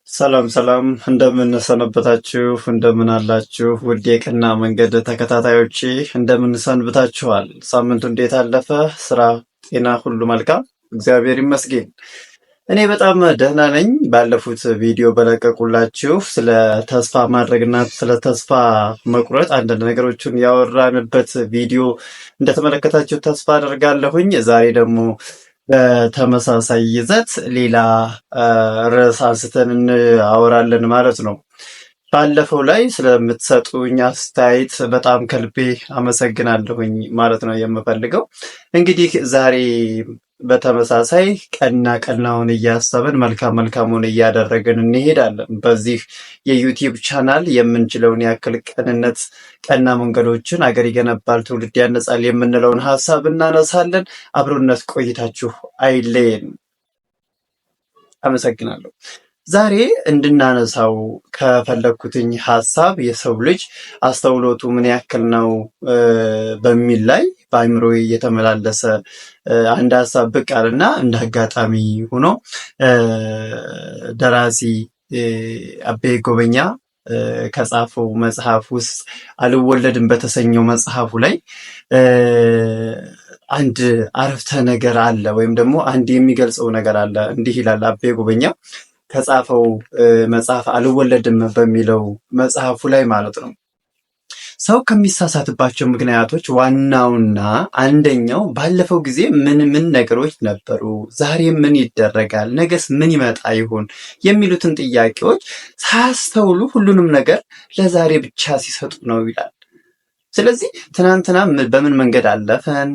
ሰላም ሰላም እንደምን ሰነበታችሁ? እንደምን አላችሁ? ውድ የቀና መንገድ ተከታታዮቼ እንደምን ሰንብታችኋል? ሳምንቱ እንዴት አለፈ? ስራ፣ ጤና ሁሉ መልካም? እግዚአብሔር ይመስገን። እኔ በጣም ደህና ነኝ። ባለፉት ቪዲዮ በለቀቁላችሁ ስለ ተስፋ ማድረግና ስለ ተስፋ መቁረጥ አንዳንድ ነገሮችን ያወራንበት ቪዲዮ እንደተመለከታችሁ ተስፋ አደርጋለሁኝ። ዛሬ ደግሞ በተመሳሳይ ይዘት ሌላ ርዕስ አንስተን እናወራለን ማለት ነው። ባለፈው ላይ ስለምትሰጡኝ አስተያየት በጣም ከልቤ አመሰግናለሁኝ ማለት ነው የምፈልገው። እንግዲህ ዛሬ በተመሳሳይ ቀና ቀናውን እያሰብን መልካም መልካሙን እያደረግን እንሄዳለን። በዚህ የዩቲዩብ ቻናል የምንችለውን ያክል ቅንነት፣ ቀና መንገዶችን አገር ይገነባል፣ ትውልድ ያነጻል የምንለውን ሀሳብ እናነሳለን። አብሮነት ቆይታችሁ አይለየን። አመሰግናለሁ። ዛሬ እንድናነሳው ከፈለግኩትኝ ሀሳብ የሰው ልጅ አስተውሎቱ ምን ያክል ነው በሚል ላይ በአእምሮ እየተመላለሰ አንድ ሀሳብ ብቅ አለና እንደ አጋጣሚ ሆኖ ደራሲ አቤ ጎበኛ ከጻፈው መጽሐፍ ውስጥ አልወለድም በተሰኘው መጽሐፉ ላይ አንድ አረፍተ ነገር አለ፣ ወይም ደግሞ አንድ የሚገልጸው ነገር አለ። እንዲህ ይላል አቤ ጎበኛ ከጻፈው መጽሐፍ አልወለድም በሚለው መጽሐፉ ላይ ማለት ነው። ሰው ከሚሳሳትባቸው ምክንያቶች ዋናውና አንደኛው ባለፈው ጊዜ ምን ምን ነገሮች ነበሩ፣ ዛሬ ምን ይደረጋል፣ ነገስ ምን ይመጣ ይሆን የሚሉትን ጥያቄዎች ሳያስተውሉ ሁሉንም ነገር ለዛሬ ብቻ ሲሰጡ ነው ይላል። ስለዚህ ትናንትና በምን መንገድ አለፈን፣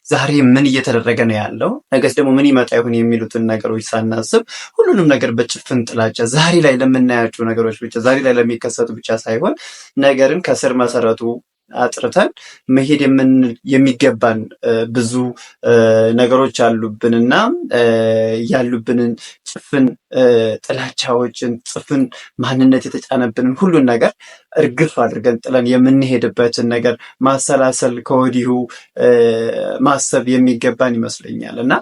ዛሬ ምን እየተደረገ ነው ያለው፣ ነገስ ደግሞ ምን ይመጣ ይሆን የሚሉትን ነገሮች ሳናስብ ሁሉንም ነገር በጭፍን ጥላቻ ዛሬ ላይ ለምናያቸው ነገሮች ብቻ፣ ዛሬ ላይ ለሚከሰቱ ብቻ ሳይሆን ነገርን ከስር መሰረቱ አጥርተን መሄድ የሚገባን ብዙ ነገሮች አሉብንና ያሉብንን ጭፍን ጥላቻዎችን፣ ጽፍን ማንነት የተጫነብንን ሁሉን ነገር እርግፍ አድርገን ጥለን የምንሄድበትን ነገር ማሰላሰል ከወዲሁ ማሰብ የሚገባን ይመስለኛል። እና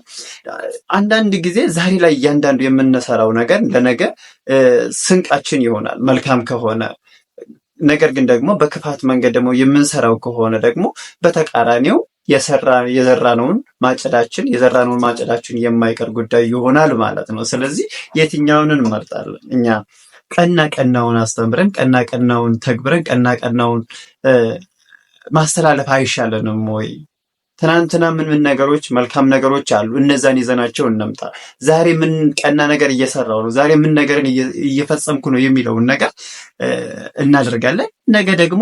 አንዳንድ ጊዜ ዛሬ ላይ እያንዳንዱ የምንሰራው ነገር ለነገ ስንቃችን ይሆናል መልካም ከሆነ። ነገር ግን ደግሞ በክፋት መንገድ ደግሞ የምንሰራው ከሆነ ደግሞ በተቃራኒው የዘራነውን ማጨዳችን የማይቀር ጉዳይ ይሆናል ማለት ነው። ስለዚህ የትኛውን እንመርጣለን? እኛ ቀና ቀናውን አስተምረን ቀና ቀናውን ተግብረን ቀና ቀናውን ማስተላለፍ አይሻለንም ወይ? ትናንትና ምን ነገሮች መልካም ነገሮች አሉ፣ እነዛን ይዘናቸው እንምጣ። ዛሬ ምን ቀና ነገር እየሰራው ነው፣ ዛሬ ምን ነገርን እየፈጸምኩ ነው የሚለውን ነገር እናደርጋለን። ነገ ደግሞ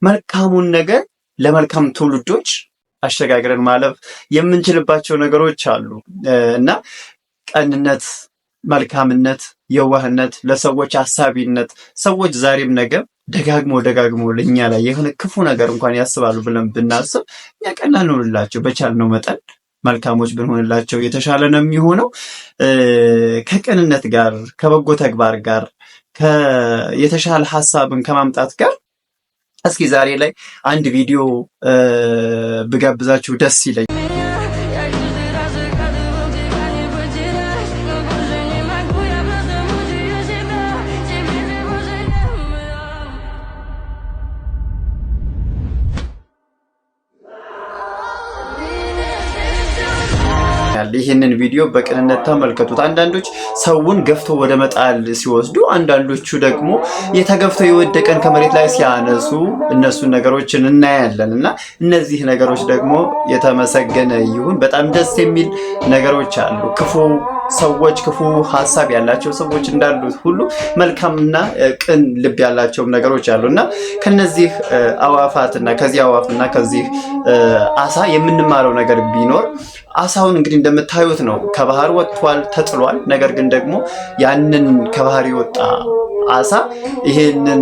መልካሙን ነገር ለመልካም ትውልዶች አሸጋግረን ማለፍ የምንችልባቸው ነገሮች አሉ እና ቀንነት፣ መልካምነት፣ የዋህነት፣ ለሰዎች አሳቢነት፣ ሰዎች ዛሬም ነገ ደጋግሞ ለእኛ ላይ የሆነ ክፉ ነገር እንኳን ያስባሉ ብለን ብናስብ ያቀና እንሆንላቸው በቻልነው መጠን መልካሞች ብንሆንላቸው የተሻለ ነው የሚሆነው። ከቅንነት ጋር ከበጎ ተግባር ጋር የተሻለ ሀሳብን ከማምጣት ጋር እስኪ ዛሬ ላይ አንድ ቪዲዮ ብጋብዛችሁ ደስ ይለኛል። ይህንን ቪዲዮ በቅንነት ተመልከቱት። አንዳንዶች ሰውን ገፍቶ ወደ መጣል ሲወስዱ፣ አንዳንዶቹ ደግሞ የተገፍተው የወደቀን ከመሬት ላይ ሲያነሱ እነሱን ነገሮችን እናያለን እና እነዚህ ነገሮች ደግሞ የተመሰገነ ይሁን በጣም ደስ የሚል ነገሮች አሉ። ክፉ ሰዎች፣ ክፉ ሀሳብ ያላቸው ሰዎች እንዳሉት ሁሉ መልካምና ቅን ልብ ያላቸው ነገሮች አሉ እና ከነዚህ አዋፋትና ከዚህ አዋፍና ከዚህ አሳ የምንማረው ነገር ቢኖር አሳውን እንግዲህ እንደምታዩት ነው። ከባህር ወጥቷል፣ ተጥሏል። ነገር ግን ደግሞ ያንን ከባህር የወጣ አሳ ይሄንን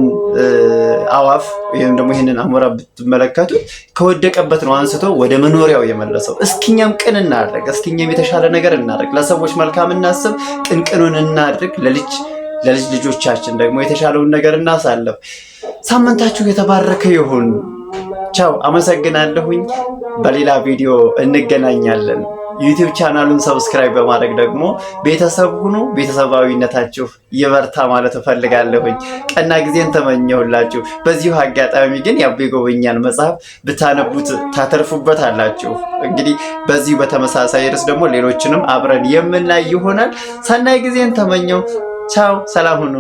አዋፍ ወይም ደግሞ ይሄንን አሞራ ብትመለከቱ ከወደቀበት ነው አንስቶ ወደ መኖሪያው የመለሰው። እስኪኛም ቅን እናድርግ፣ እስኪኛም የተሻለ ነገር እናድርግ፣ ለሰዎች መልካም እናስብ፣ ቅንቅኑን እናድርግ፣ ለልጅ ልጆቻችን ደግሞ የተሻለውን ነገር እናሳልፍ። ሳምንታችሁ የተባረከ ይሁን። ቻው፣ አመሰግናለሁኝ። በሌላ ቪዲዮ እንገናኛለን። ዩቲዩብ ቻናሉን ሰብስክራይብ በማድረግ ደግሞ ቤተሰብ ሁኑ። ቤተሰባዊነታችሁ ይበርታ ማለት እፈልጋለሁኝ። ቀና ጊዜን ተመኘሁላችሁ። በዚሁ አጋጣሚ ግን የአቤ ጎበኛን መጽሐፍ ብታነቡት ታተርፉበት አላችሁ። እንግዲህ በዚሁ በተመሳሳይ ርዕስ ደግሞ ሌሎችንም አብረን የምናይ ይሆናል። ሰናይ ጊዜን ተመኘው። ቻው፣ ሰላም ሁኑ።